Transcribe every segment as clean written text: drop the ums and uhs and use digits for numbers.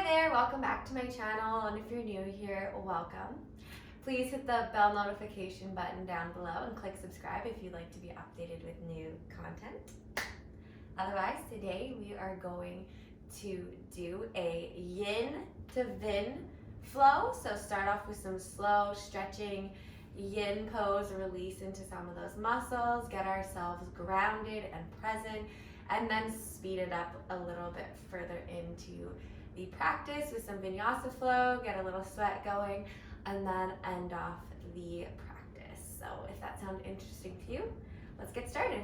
there, welcome back to my channel, and if you're new here, welcome. Please hit the bell notification button down below and click subscribe if you'd like to be updated with new content. Otherwise, today we are going to do a yin to vin flow. So start off with some slow stretching yin pose, release into some of those muscles, get ourselves grounded and present, and then speed it up a little bit further into the practice with some vinyasa flow, get a little sweat going, and then end off the practice. So if that sounds interesting to you, let's get started.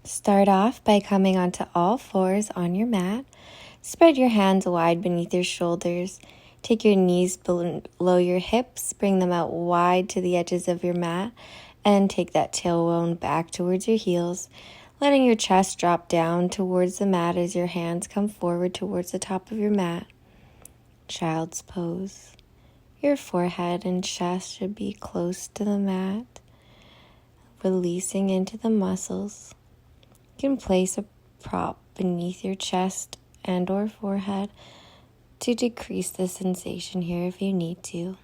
Start off by coming onto all fours on your mat. Spread your hands wide beneath your shoulders. Take your knees below your hips, bring them out wide to the edges of your mat, and take that tailbone back towards your heels, letting your chest drop down towards the mat as your hands come forward towards the top of your mat. Child's pose. Your forehead and chest should be close to the mat, releasing into the muscles. You can place a prop beneath your chest and or forehead to decrease the sensation here if you need to.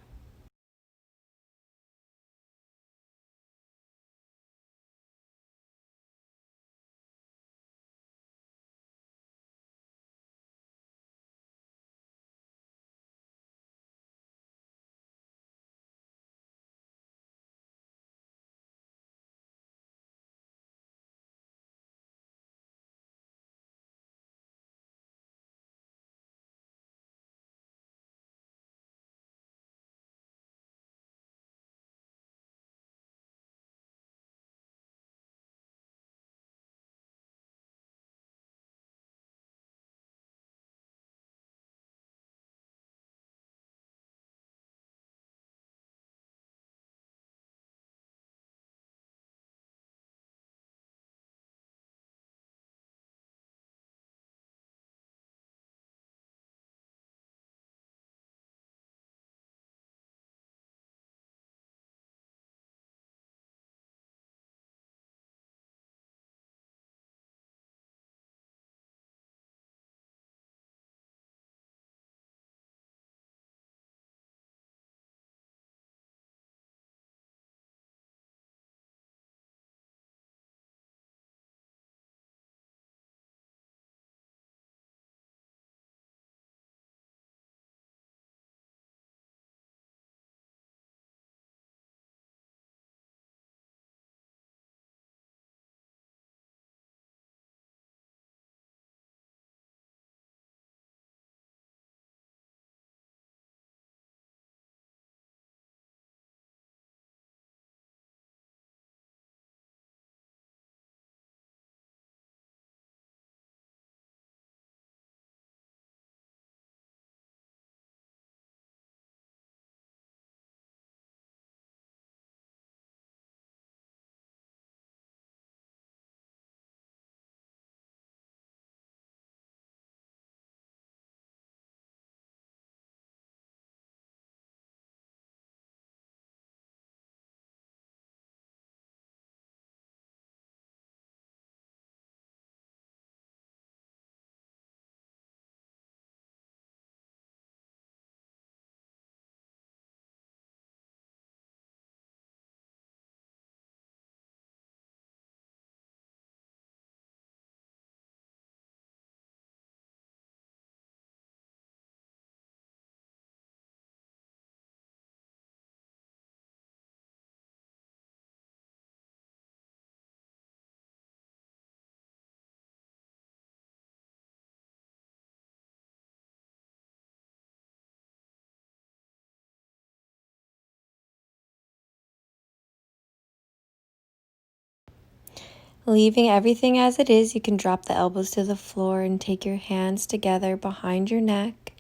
Leaving everything as it is, you can drop the elbows to the floor and take your hands together behind your neck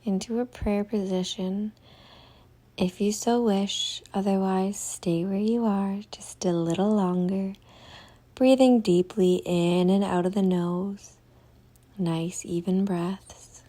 into a prayer position if you so wish. Otherwise, stay where you are just a little longer, breathing deeply in and out of the nose. Nice, even breaths.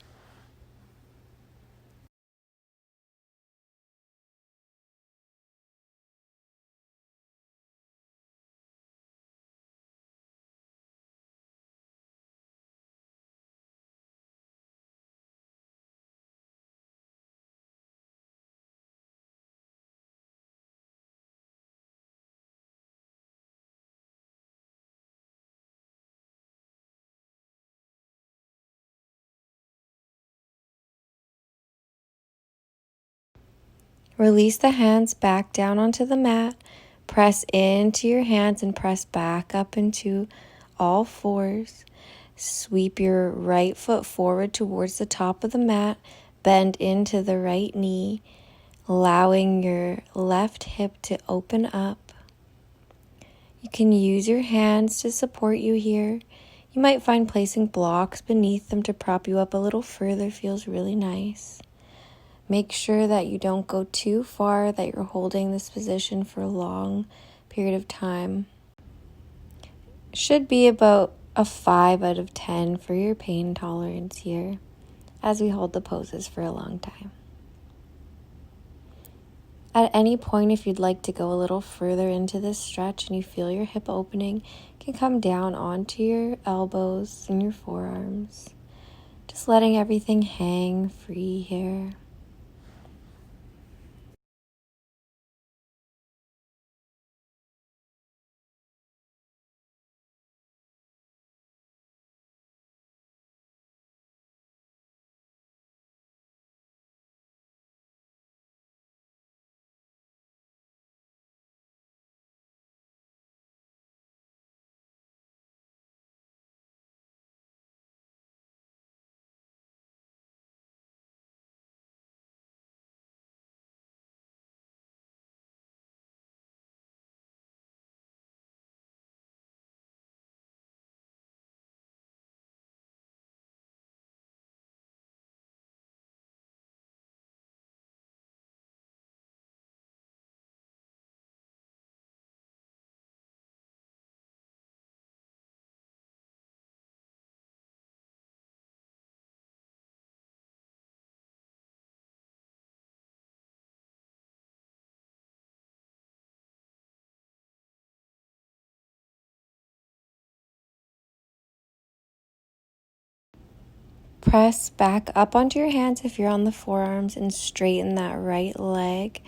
Release the hands back down onto the mat. Press into your hands and press back up into all fours. Sweep your right foot forward towards the top of the mat. Bend into the right knee, allowing your left hip to open up. You can use your hands to support you here. You might find placing blocks beneath them to prop you up a little further feels really nice. Make sure that you don't go too far, that you're holding this position for a long period of time. Should be about a 5 out of 10 for your pain tolerance here as we hold the poses for a long time. At any point, if you'd like to go a little further into this stretch and you feel your hip opening, you can come down onto your elbows and your forearms. Just letting everything hang free here. Press back up onto your hands if you're on the forearms and straighten that right leg,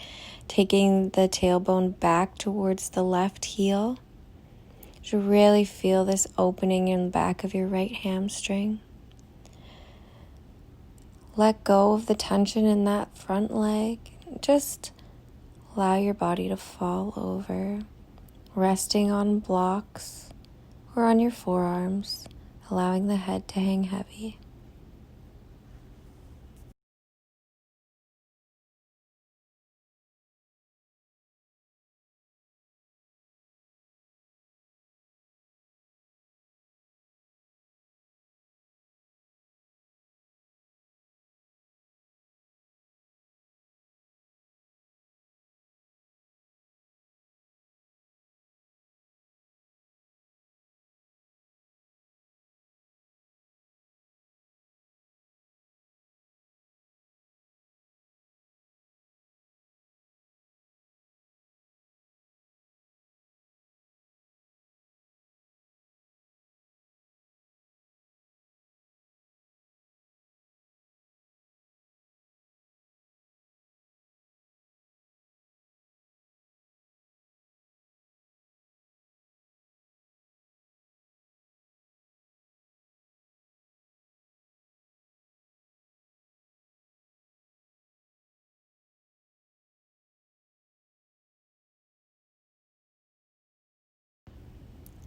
taking the tailbone back towards the left heel. To really feel this opening in the back of your right hamstring. Let go of the tension in that front leg. Just allow your body to fall over, resting on blocks or on your forearms, allowing the head to hang heavy.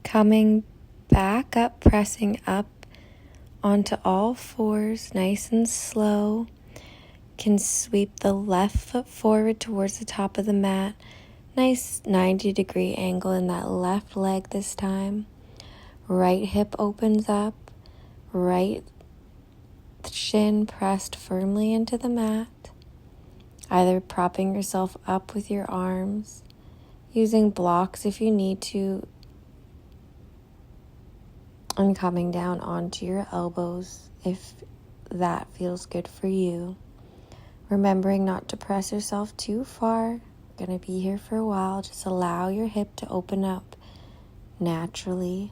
Coming back up, pressing up onto all fours, nice and slow. Can sweep the left foot forward towards the top of the mat. Nice 90-degree angle in that left leg this time. Right hip opens up. Right shin pressed firmly into the mat. Either propping yourself up with your arms, using blocks if you need to, and coming down onto your elbows if that feels good for you. Remembering not to press yourself too far. You're going to be here for a while. Just allow your hip to open up naturally.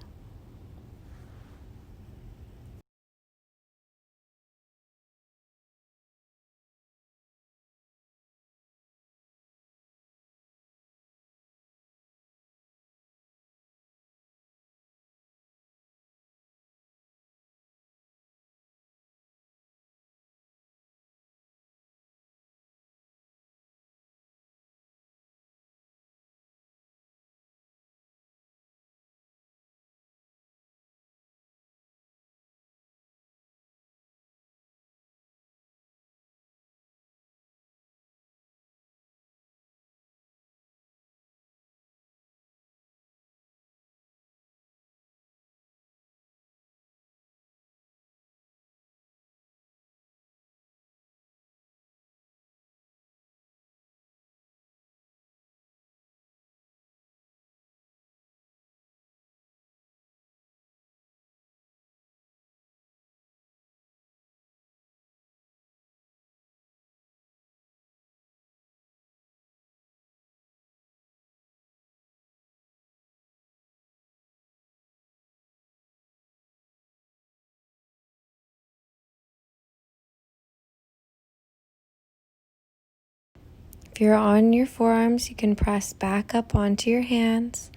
If you're on your forearms, you can press back up onto your hands.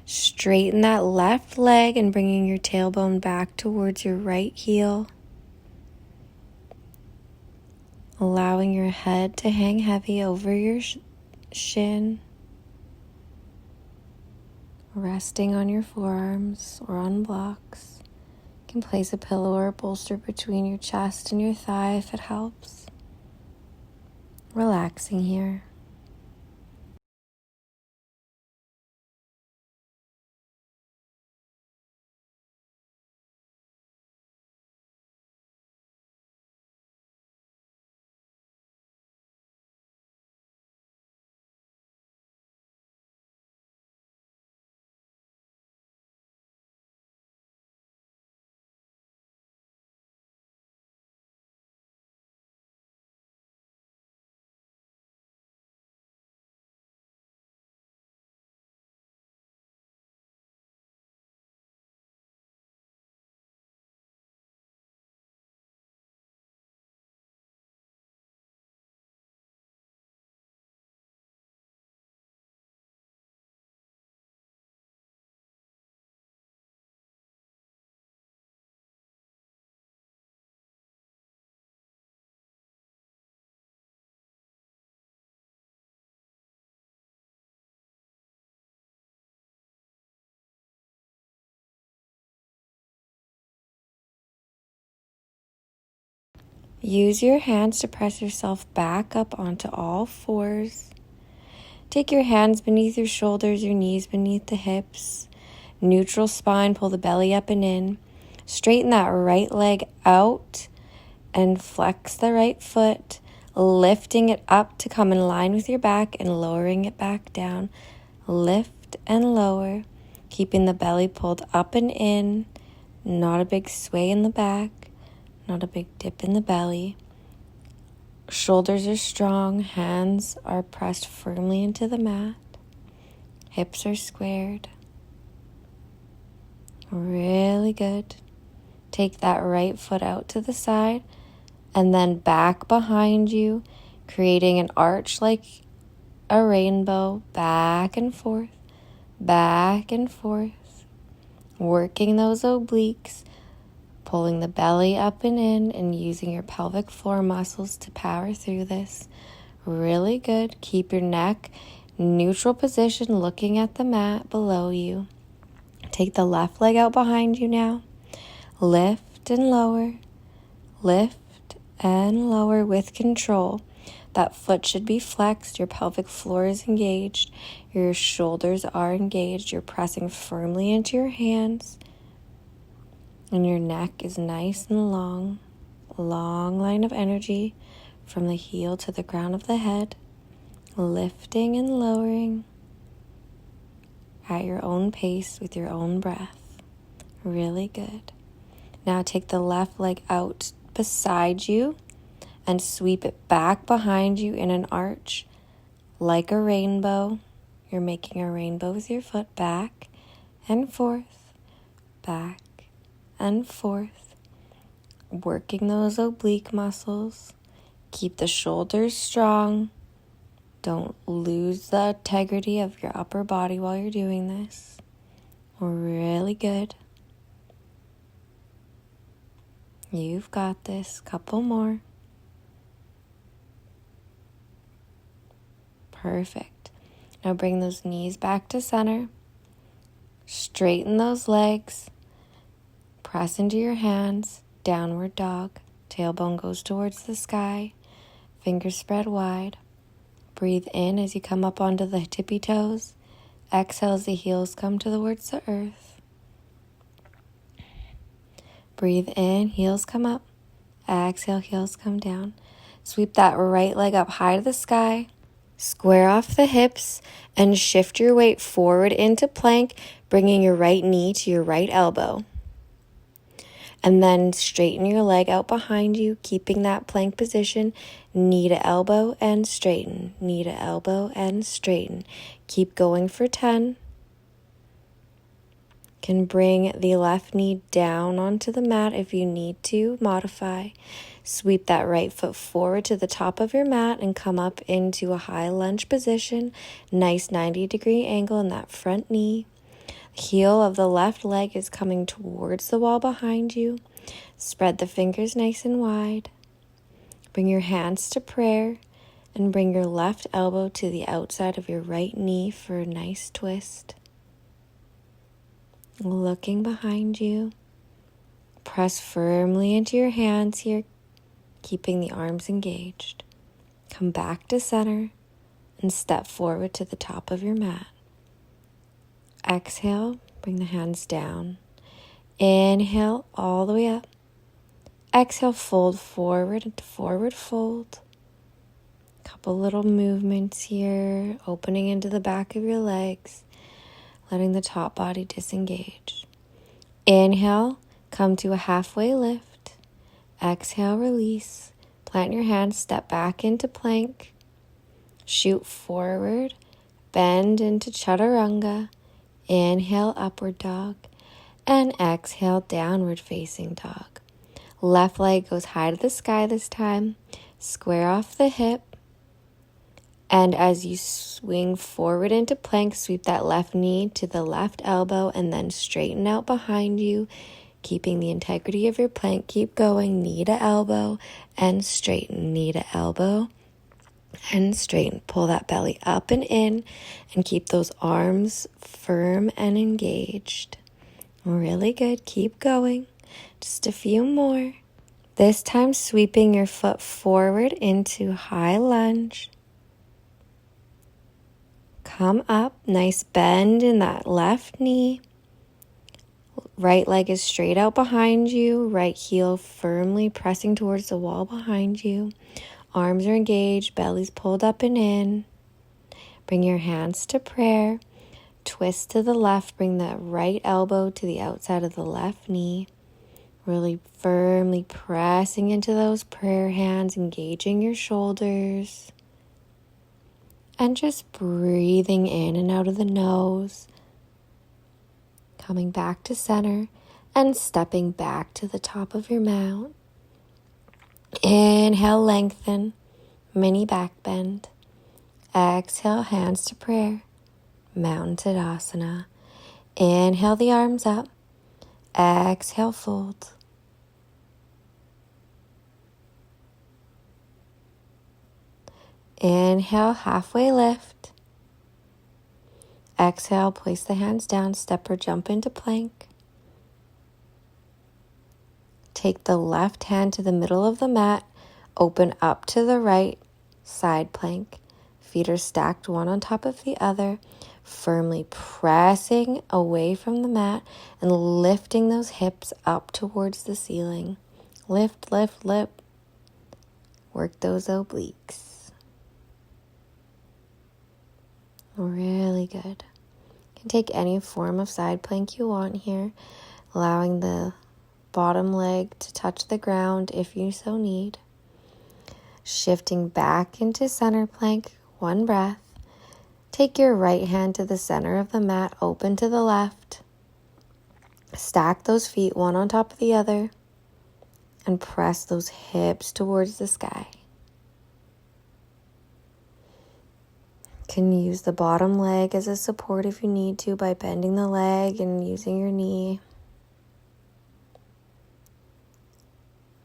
Straighten that left leg and bringing your tailbone back towards your right heel. Allowing your head to hang heavy over your shin. Resting on your forearms or on blocks. You can place a pillow or a bolster between your chest and your thigh if it helps. Relaxing here. Use your hands to press yourself back up onto all fours. Take your hands beneath your shoulders, your knees beneath the hips. Neutral spine, pull the belly up and in. Straighten that right leg out and flex the right foot, lifting it up to come in line with your back and lowering it back down. Lift and lower, keeping the belly pulled up and in. Not a big sway in the back. Not a big dip in the belly. Shoulders are strong. Hands are pressed firmly into the mat. Hips are squared. Really good. Take that right foot out to the side and then back behind you, creating an arch like a rainbow, back and forth, working those obliques. Pulling the belly up and in and using your pelvic floor muscles to power through this. Really good. Keep your neck neutral position, looking at the mat below you. Take the left leg out behind you now. Lift and lower. Lift and lower with control. That foot should be flexed. Your pelvic floor is engaged. Your shoulders are engaged. You're pressing firmly into your hands. And your neck is nice and long line of energy from the heel to the crown of the head, lifting and lowering at your own pace with your own breath. Really good. Now take the left leg out beside you and sweep it back behind you in an arch like a rainbow. You're making a rainbow with your foot, back and forth, back and forth, working those oblique muscles. Keep the shoulders strong. Don't lose the integrity of your upper body while you're doing this. Really good. You've got this. Couple more. Perfect. Now bring those knees back to center. Straighten those legs. Press into your hands, downward dog. Tailbone goes towards the sky. Fingers spread wide. Breathe in as you come up onto the tippy toes. Exhale as the heels come towards the earth. Breathe in, heels come up. Exhale, heels come down. Sweep that right leg up high to the sky. Square off the hips and shift your weight forward into plank, bringing your right knee to your right elbow. And then straighten your leg out behind you, keeping that plank position. Knee to elbow and straighten. Knee to elbow and straighten. Keep going for 10. Can bring the left knee down onto the mat if you need to modify. Sweep that right foot forward to the top of your mat and come up into a high lunge position. Nice 90-degree angle in that front knee. Heel of the left leg is coming towards the wall behind you. Spread the fingers nice and wide. Bring your hands to prayer and bring your left elbow to the outside of your right knee for a nice twist. Looking behind you. Press firmly into your hands here, keeping the arms engaged. Come back to center and step forward to the top of your mat. Exhale, bring the hands down. Inhale all the way up. Exhale, fold forward into forward fold. Couple little movements here, opening into the back of your legs, letting the top body disengage. Inhale, come to a halfway lift. Exhale, release. Plant your hands, step back into plank. Shoot forward, bend into chaturanga. Inhale, upward dog. And exhale, downward facing dog. Left leg goes high to the sky this time. Square off the hip. And as you swing forward into plank, sweep that left knee to the left elbow and then straighten out behind you, keeping the integrity of your plank. Keep going, knee to elbow and straighten, knee to elbow and straighten. Pull that belly up and in and keep those arms firm and engaged. Really good. Keep going. Just a few more. This time sweeping your foot forward into high lunge. Come up, nice bend in that left knee. Right leg is straight out behind you. Right heel firmly pressing towards the wall behind you. Arms are engaged, belly's pulled up and in. Bring your hands to prayer. Twist to the left, bring that right elbow to the outside of the left knee. Really firmly pressing into those prayer hands, engaging your shoulders. And just breathing in and out of the nose. Coming back to center and stepping back to the top of your mat. Inhale, lengthen, mini back bend. Exhale, hands to prayer, Mountain Tadasana. Inhale the arms up. Exhale, fold. Inhale, halfway lift. Exhale, place the hands down, step or jump into plank. Take the left hand to the middle of the mat, open up to the right, side plank. Feet are stacked one on top of the other, firmly pressing away from the mat and lifting those hips up towards the ceiling. Lift, lift, lift. Work those obliques. Really good. You can take any form of side plank you want here, allowing the bottom leg to touch the ground if you so need. Shifting back into center plank, one breath. Take your right hand to the center of the mat, open to the left. Stack those feet one on top of the other and press those hips towards the sky. Can use the bottom leg as a support if you need to by bending the leg and using your knee.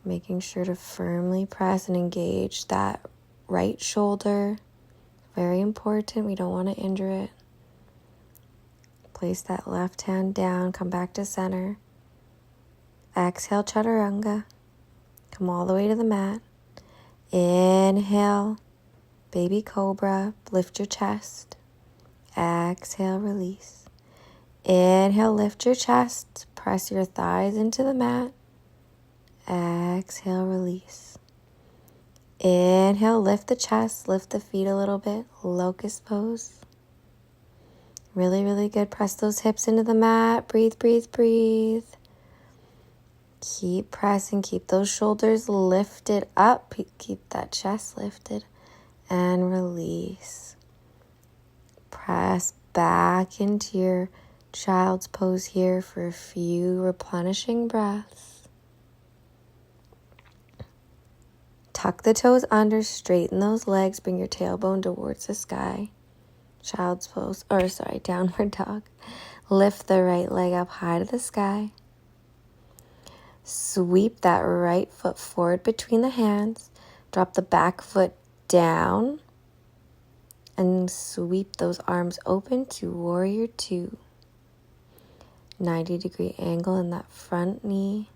Making sure to firmly press and engage that right shoulder. Very important. We don't want to injure it. Place that left hand down. Come back to center. Exhale, chaturanga. Come all the way to the mat. Inhale, baby cobra. Lift your chest. Exhale, release. Inhale, lift your chest. Press your thighs into the mat. Exhale, release. Inhale, lift the chest, lift the feet a little bit. Locust pose. Really, really good. Press those hips into the mat. Breathe, breathe, breathe. Keep pressing. Keep those shoulders lifted up. Keep that chest lifted. And release. Press back into your Child's pose here for a few replenishing breaths. Tuck the toes under, straighten those legs, bring your tailbone towards the sky. Child's pose, downward dog. Lift the right leg up high to the sky. Sweep that right foot forward between the hands. Drop the back foot down. And sweep those arms open to warrior two. 90-degree angle in that front knee.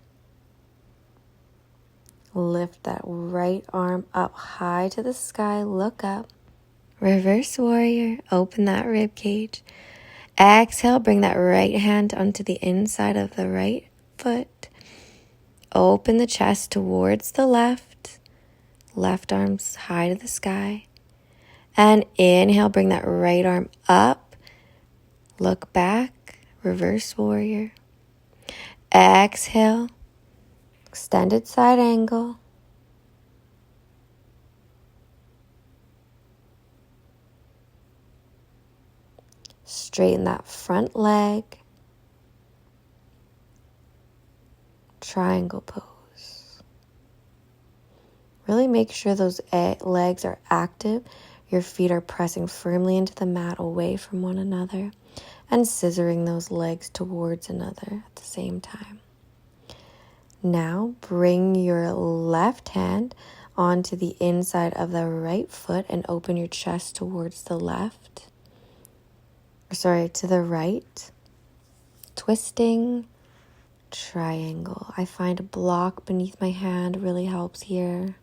Lift that right arm up high to the sky. Look up. Reverse warrior. Open that rib cage. Exhale. Bring that right hand onto the inside of the right foot. Open the chest towards the left. Left arm's high to the sky. And inhale. Bring that right arm up. Look back. Reverse warrior. Exhale. Extended side angle. Straighten that front leg. Triangle pose. Really make sure those legs are active. Your feet are pressing firmly into the mat away from one another and scissoring those legs towards another at the same time. Now bring your left hand onto the inside of the right foot and open your chest towards the left. To the right. Twisting triangle. I find a block beneath my hand really helps here.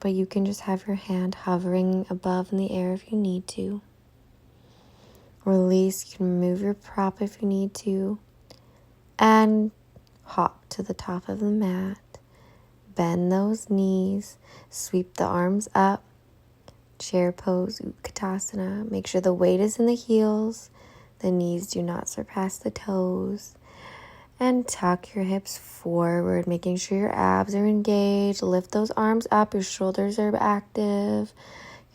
But you can just have your hand hovering above in the air if you need to. Release. You can move your prop if you need to. And hop to the top of the mat. Bend those knees. Sweep the arms up. Chair pose, Utkatasana. Make sure the weight is in the heels. The knees do not surpass the toes. And tuck your hips forward, making sure your abs are engaged. Lift those arms up. Your shoulders are active.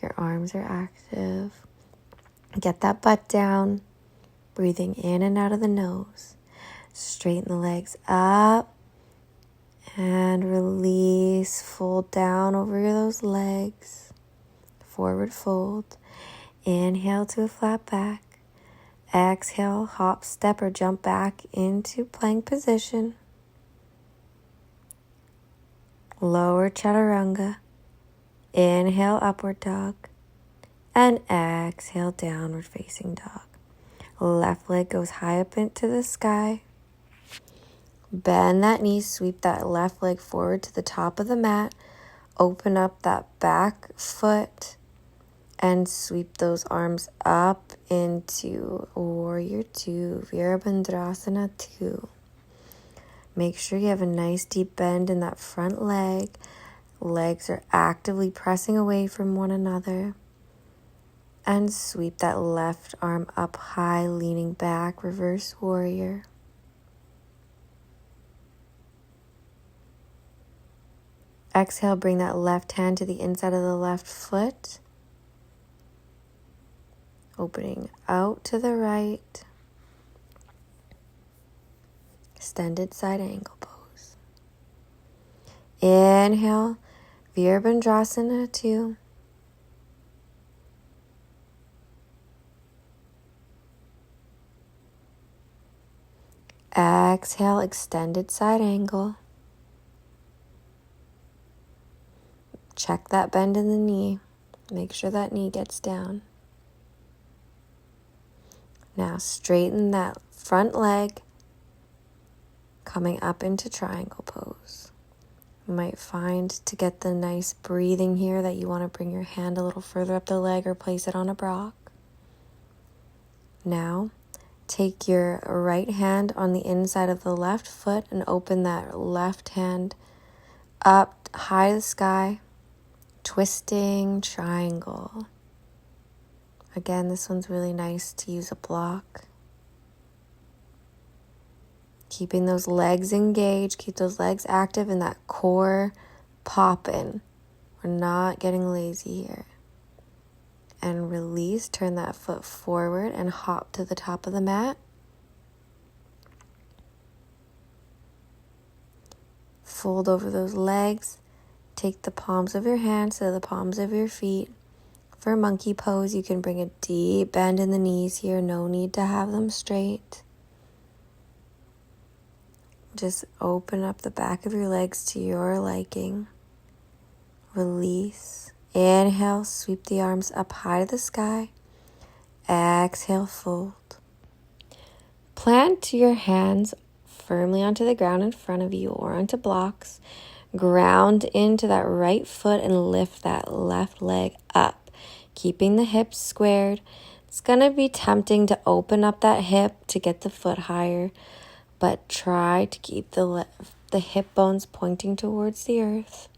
Your arms are active. Get that butt down. Breathing in and out of the nose. Straighten the legs up. And release. Fold down over those legs. Forward fold. Inhale to a flat back. Exhale, hop, step, or jump back into plank position. Lower chaturanga. Inhale, upward dog. And exhale, downward facing dog. Left leg goes high up into the sky. Bend that knee, sweep that left leg forward to the top of the mat. Open up that back foot. And sweep those arms up into warrior two, Virabhadrasana 2. Make sure you have a nice deep bend in that front leg. Legs are actively pressing away from one another. And sweep that left arm up high, leaning back, reverse warrior. Exhale, bring that left hand to the inside of the left foot. Opening out to the right. Extended side angle pose. Inhale, Virabhadrasana 2. Exhale, extended side angle. Check that bend in the knee. Make sure that knee gets down. Now straighten that front leg, coming up into triangle pose. You might find to get the nice breathing here that you want to bring your hand a little further up the leg or place it on a block. Now take your right hand on the inside of the left foot and open that left hand up high to the sky. Twisting triangle. Again, this one's really nice to use a block. Keeping those legs engaged, keep those legs active and that core popping. We're not getting lazy here. and release. Turn that foot forward and hop to the top of the mat. Fold over those legs. Take the palms of your hands to the palms of your feet. For monkey pose, you can bring a deep bend in the knees here. No need to have them straight. Just open up the back of your legs to your liking. Release. Inhale, sweep the arms up high to the sky. Exhale, fold. Plant your hands firmly onto the ground in front of you or onto blocks. Ground into that right foot and lift that left leg up, keeping the hips squared. It's going to be tempting to open up that hip to get the foot higher, but try to keep the hip bones pointing towards the earth.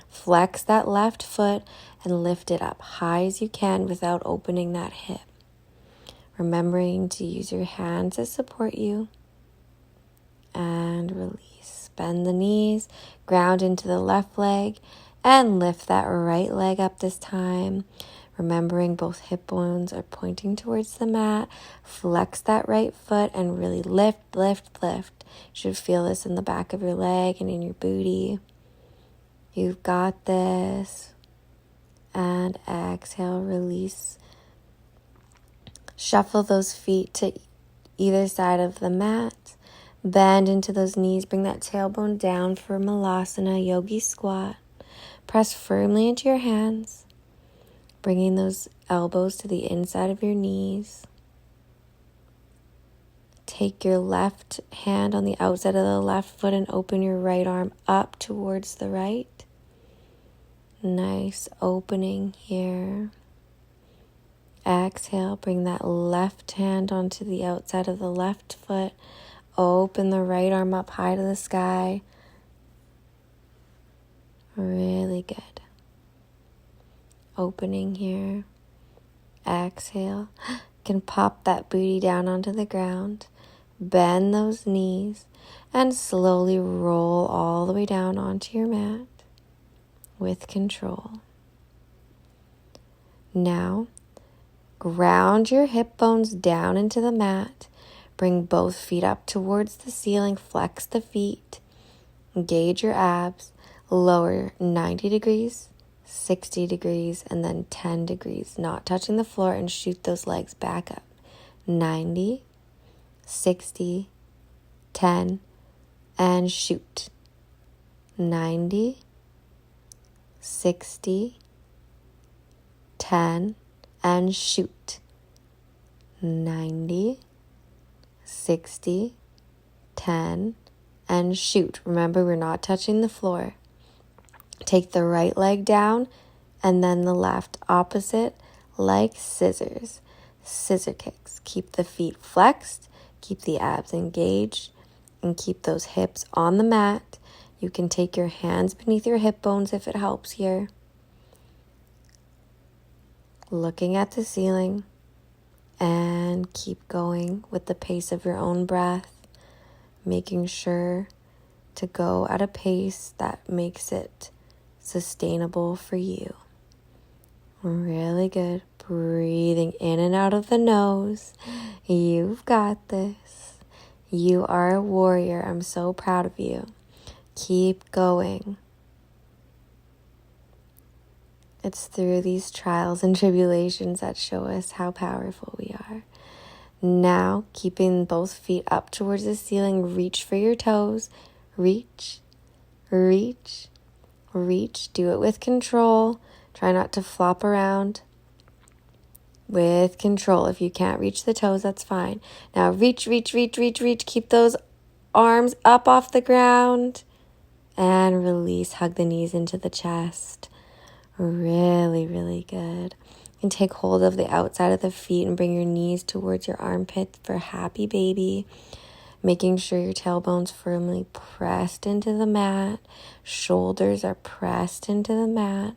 Flex that left foot and lift it up high as you can without opening that hip. Remembering to use your hands to support you. And release. Bend the knees, ground into the left leg, and lift that right leg up this time. Remembering both hip bones are pointing towards the mat. Flex that right foot and really lift, lift, lift. You should feel this in the back of your leg and in your booty. You've got this. And exhale, release. Shuffle those feet to either side of the mat. Bend into those knees. Bring that tailbone down for Malasana, Yogi Squat. Press firmly into your hands. Bringing those elbows to the inside of your knees. Take your left hand on the outside of the left foot and open your right arm up towards the right. Nice opening here. Exhale, bring that left hand onto the outside of the left foot. Open the right arm up high to the sky. Really good. Opening here. Exhale. You can pop that booty down onto the ground. Bend those knees and slowly roll all the way down onto your mat with control. Now, ground your hip bones down into the mat. Bring both feet up towards the ceiling. Flex the feet. Engage your abs. Lower 90 degrees, 60 degrees, and then 10 degrees. Not touching the floor, and shoot those legs back up. 90, 60, 10, and shoot. 90, 60, 10, and shoot. 90, 60, 10, and shoot. Remember, we're not touching the floor. Take the right leg down and then the left opposite like scissors. Scissor kicks. Keep the feet flexed, keep the abs engaged, and keep those hips on the mat. You can take your hands beneath your hip bones if it helps here. Looking at the ceiling. And keep going with the pace of your own breath, making sure to go at a pace that makes it sustainable for you. Really good. Breathing in and out of the nose. You've got this. You are a warrior. I'm so proud of you. Keep going. It's through these trials and tribulations that show us how powerful we are. Now, keeping both feet up towards the ceiling, reach for your toes. Reach, reach, reach. Do it with control. Try not to flop around. With control. If you can't reach the toes, that's fine. Now, reach, reach, reach, reach, reach. Keep those arms up off the ground. And release. Hug the knees into the chest. Really, really good. And take hold of the outside of the feet and bring your knees towards your armpits for happy baby. Making sure your tailbone's firmly pressed into the mat. Shoulders are pressed into the mat.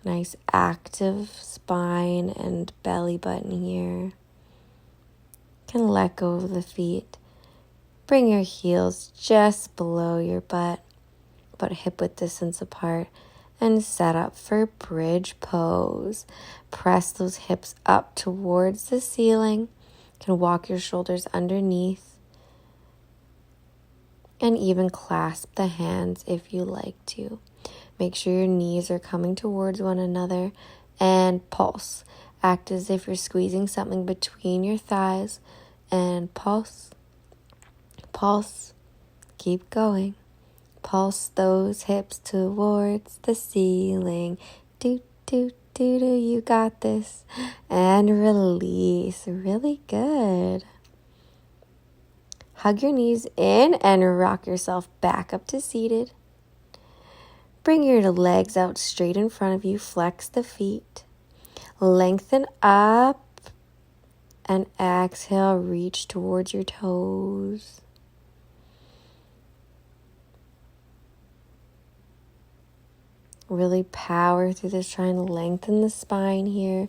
Nice active spine and belly button here. You can let go of the feet. Bring your heels just below your butt, about hip width distance apart. and set up for bridge pose. Press those hips up towards the ceiling. You can walk your shoulders underneath and even clasp the hands if you like to. Make sure your knees are coming towards one another and pulse. Act as if you're squeezing something between your thighs and pulse, pulse, keep going. Pulse those hips towards the ceiling. Do, do, do, do, you got this. And release. Really good. Hug your knees in and rock yourself back up to seated. Bring your legs out straight in front of you. Flex the feet. Lengthen up. And exhale, reach towards your toes. Really power through this, trying to lengthen the spine here.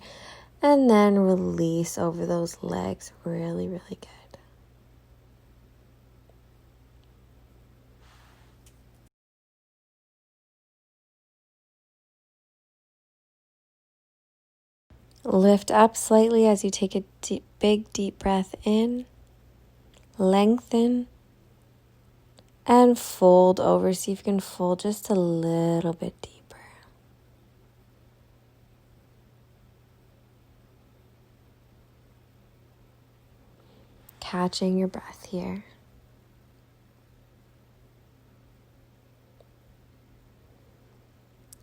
And then release over those legs. Really, really good. Lift up slightly as you take a big, deep breath in. Lengthen. And fold over. See if you can fold just a little bit deeper. Catching your breath here.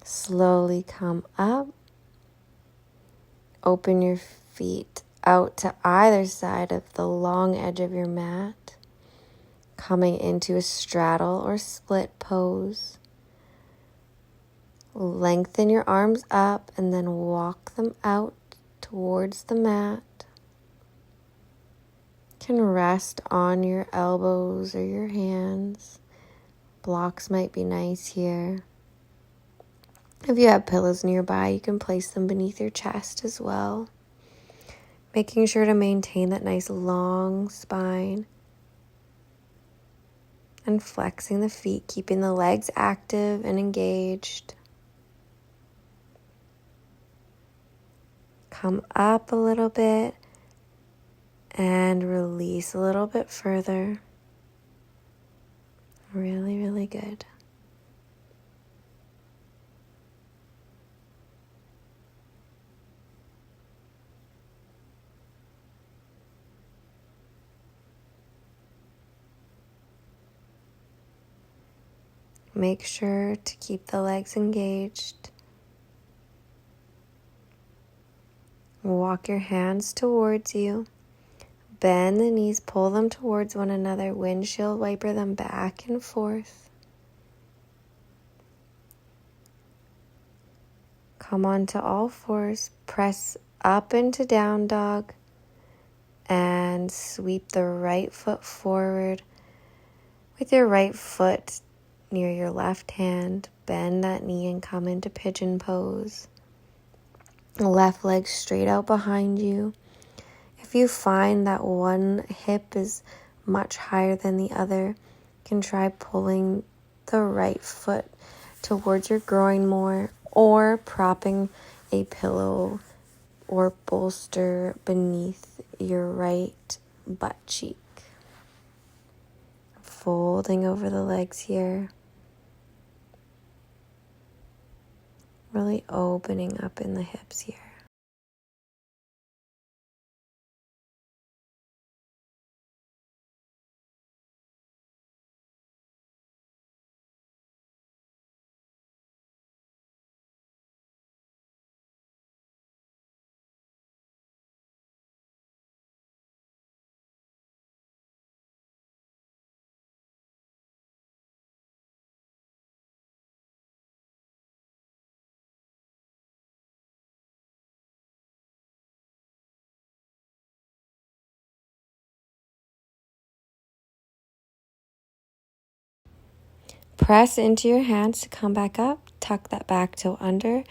Slowly come up. Open your feet out to either side of the long edge of your mat. Coming into a straddle or split pose. Lengthen your arms up and then walk them out towards the mat. You can rest on your elbows or your hands. Blocks might be nice here. If you have pillows nearby, you can place them beneath your chest as well. Making sure to maintain that nice long spine. And flexing the feet, keeping the legs active and engaged. Come up a little bit and release a little bit further. Really, really good. Make sure to keep the legs engaged. Walk your hands towards you. Bend the knees, pull them towards one another. Windshield wiper them back and forth. Come onto all fours. Press up into down dog. And sweep the right foot forward with your right foot near your left hand. Bend that knee and come into pigeon pose. Left leg straight out behind you. If you find that one hip is much higher than the other, you can try pulling the right foot towards your groin more, or propping a pillow or bolster beneath your right butt cheek. Folding over the legs here. Really opening up in the hips here. Press into your hands to come back up. Tuck that back toe under.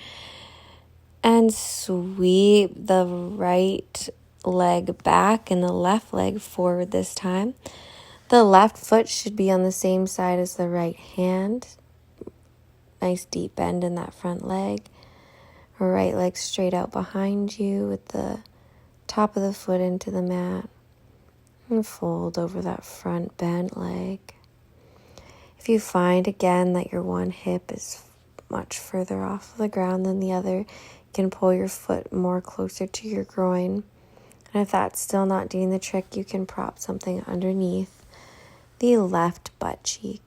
And sweep the right leg back and the left leg forward this time. The left foot should be on the same side as the right hand. nice deep bend in that front leg. Right leg straight out behind you with the top of the foot into the mat. And fold over that front bent leg. If you find again that your one hip is much further off the ground than the other, you can pull your foot more closer to your groin. And if that's still not doing the trick, you can prop something underneath the left butt cheek.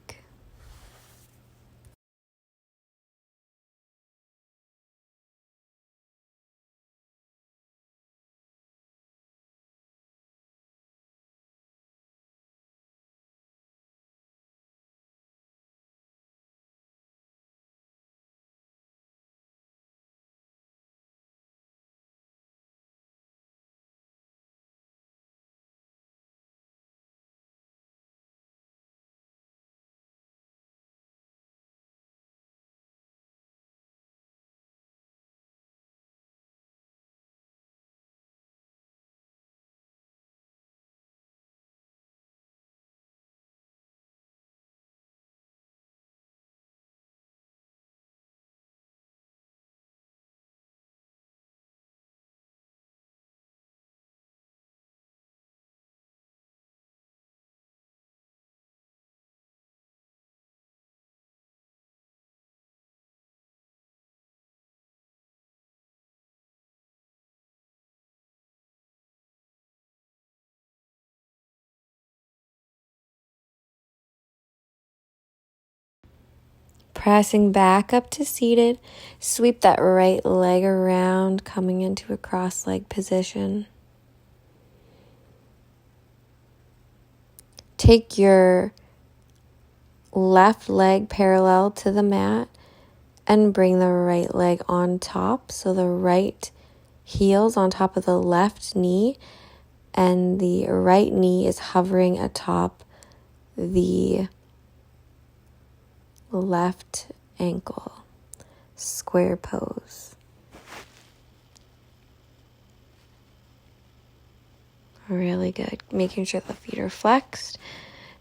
Pressing back up to seated, sweep that right leg around, coming into a cross-leg position. Take your left leg parallel to the mat and bring the right leg on top. So the right heel's on top of the left knee and the right knee is hovering atop the left ankle. Square pose. Really good. Making sure the feet are flexed.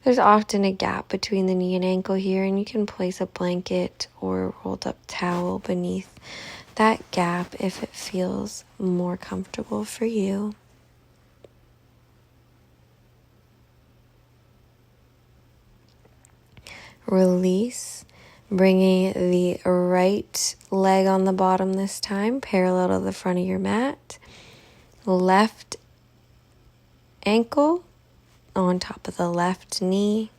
There's often a gap between the knee and ankle here, and you can place a blanket or a rolled up towel beneath that gap if it feels more comfortable for you. Release, bringing the right leg on the bottom this time, parallel to the front of your mat. Left ankle on top of the left knee.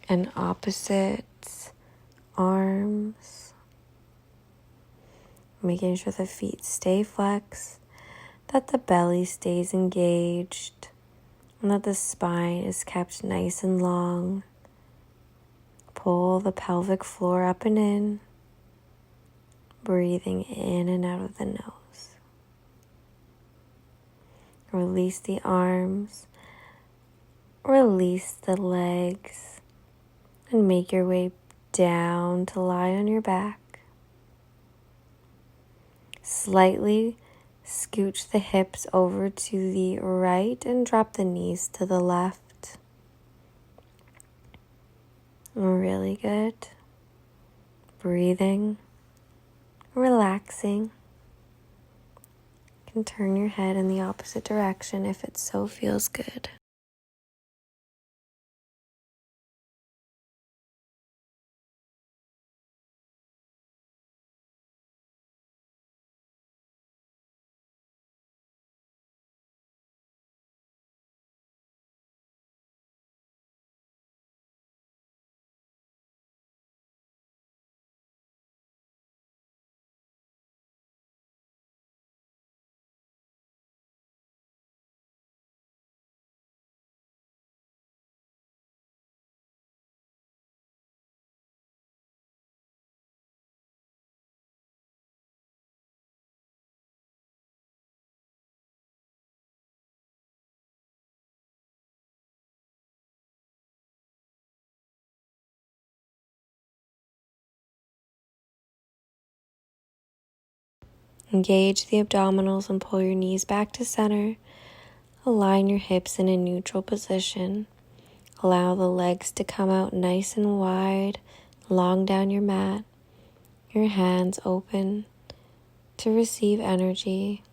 And opposite arms. Making sure the feet stay flexed, that the belly stays engaged, and that the spine is kept nice and long. Pull the pelvic floor up and in, breathing in and out of the nose. Release the arms, release the legs, and make your way down to lie on your back. Slightly scooch the hips over to the right and drop the knees to the left. Really good. Breathing, relaxing. You can turn your head in the opposite direction if it so feels good. Engage the abdominals and pull your knees back to center. Align your hips in a neutral position. Allow the legs to come out nice and wide, long down your mat. Your hands open to receive energy,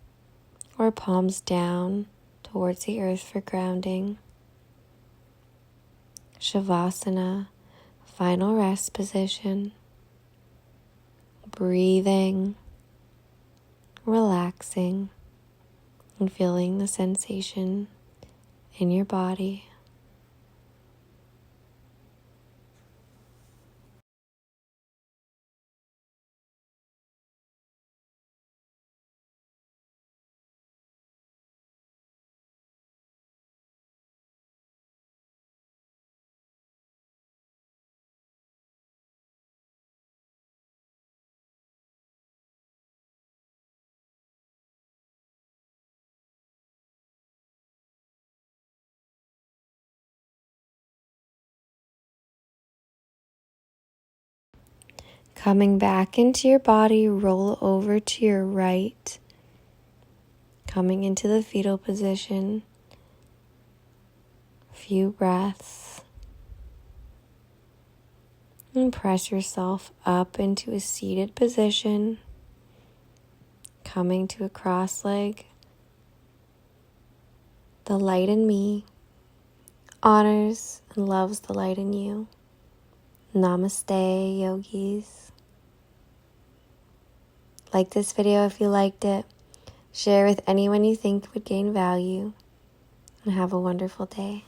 or palms down towards the earth for grounding. Shavasana, final rest position. Breathing, relaxing, and feeling the sensation in your body. Coming back into your body, roll over to your right. Coming into the fetal position. Few breaths. And press yourself up into a seated position. Coming to a cross leg. The light in me honors and loves the light in you. Namaste, yogis. Like this video if you liked it. Share with anyone you think would gain value. And have a wonderful day.